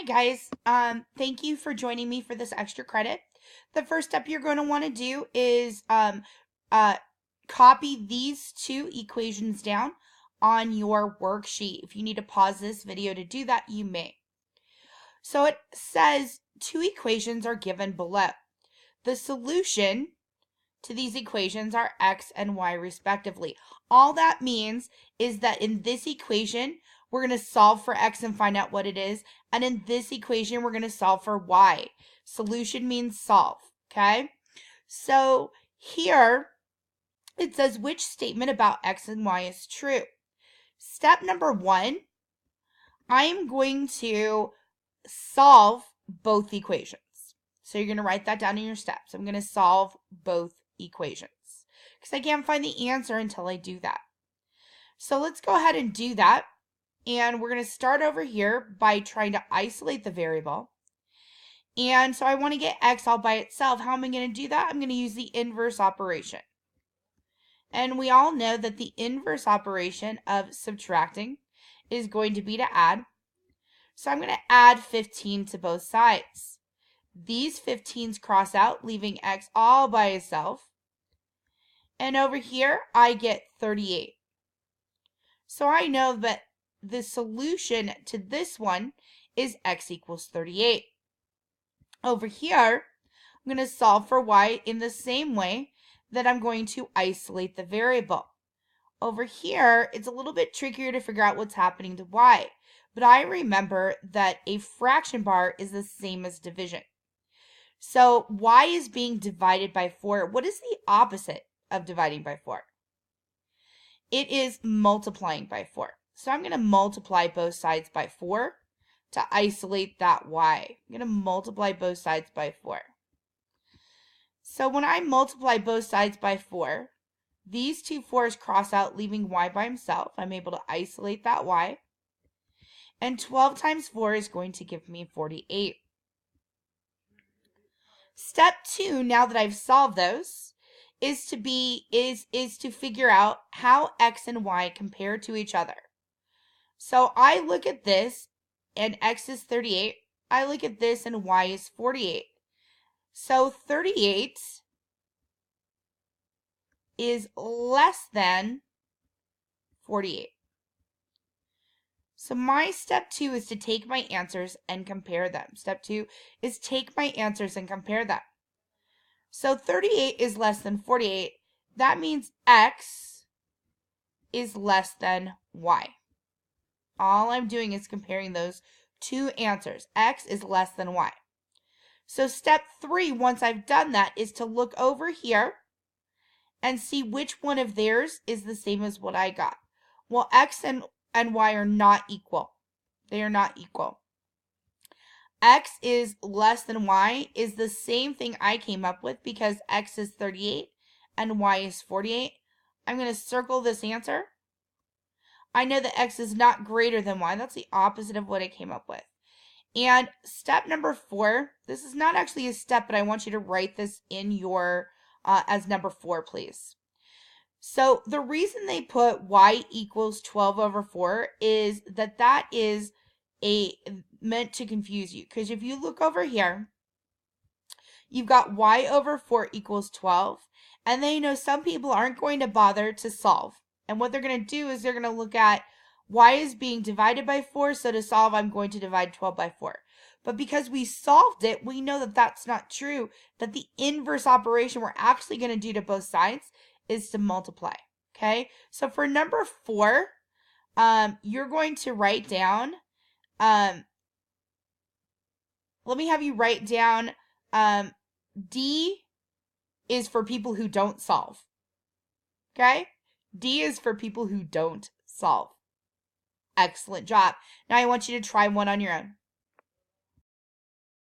Hi guys, thank you for joining me for this extra credit. The first step you're going to want to do is uh, copy these two equations down on your worksheet. If you need to pause this video to do that, you may. So it says two equations are given below. The solution to these equations are x and y respectively. All that means is that in this equation, we're going to solve for x and find out what it is. And in this equation, we're going to solve for y. Solution means solve, okay? So here, it says which statement about x and y is true. Step number 1, I am going to solve both equations. So you're going to write that down in your steps. I'm going to solve both equations because I can't find the answer until I do that. So let's go ahead and do that. And we're going to start over here by trying to isolate the variable. And so I want to get x all by itself. How am I going to do that? I'm going to use the inverse operation. And we all know that the inverse operation of subtracting is going to be to add. So I'm going to add 15 to both sides. These 15s cross out, leaving x all by itself. And over here, I get 38. So I know that the solution to this one is x equals 38. Over here, I'm going to solve for y in the same way that I'm going to isolate the variable. Over here, it's a little bit trickier to figure out what's happening to y, but I remember that a fraction bar is the same as division. So y is being divided by 4. What is the opposite of dividing by 4? It is multiplying by 4. So I'm going to multiply both sides by 4 to isolate that y. I'm going to multiply both sides by 4. So when I multiply both sides by 4, these two 4's cross out, leaving y by himself. I'm able to isolate that y. And 12 times 4 is going to give me 48. Step 2, now that I've solved those, is to figure out how x and y compare to each other. So I look at this and x is 38. I look at this and y is 48. So 38 is less than 48. So my step 2 is to take my answers and compare them. Step 2 is take my answers and compare them. So 38 is less than 48. That means x is less than y. All I'm doing is comparing those two answers. X is less than y. So step 3, once I've done that, is to look over here and see which one of theirs is the same as what I got. Well, x and y are not equal. They are not equal. X is less than y is the same thing I came up with because x is 38 and y is 48. I'm going to circle this answer. I know that x is not greater than y. That's the opposite of what I came up with. And step number 4, this is not actually a step, but I want you to write this in your, as number 4, please. So the reason they put y equals 12 over 4 is that is meant to confuse you. Because if you look over here, you've got y over 4 equals 12. And then, you know, some people aren't going to bother to solve. And what they're going to do is they're going to look at y is being divided by 4. So to solve, I'm going to divide 12 by 4. But because we solved it, we know that that's not true. That the inverse operation we're actually going to do to both sides is to multiply. Okay, so for number 4, you're going to write down, let me have you write down, D is for people who don't solve. Okay, D is for people who don't solve. Excellent job. Now I want you to try one on your own.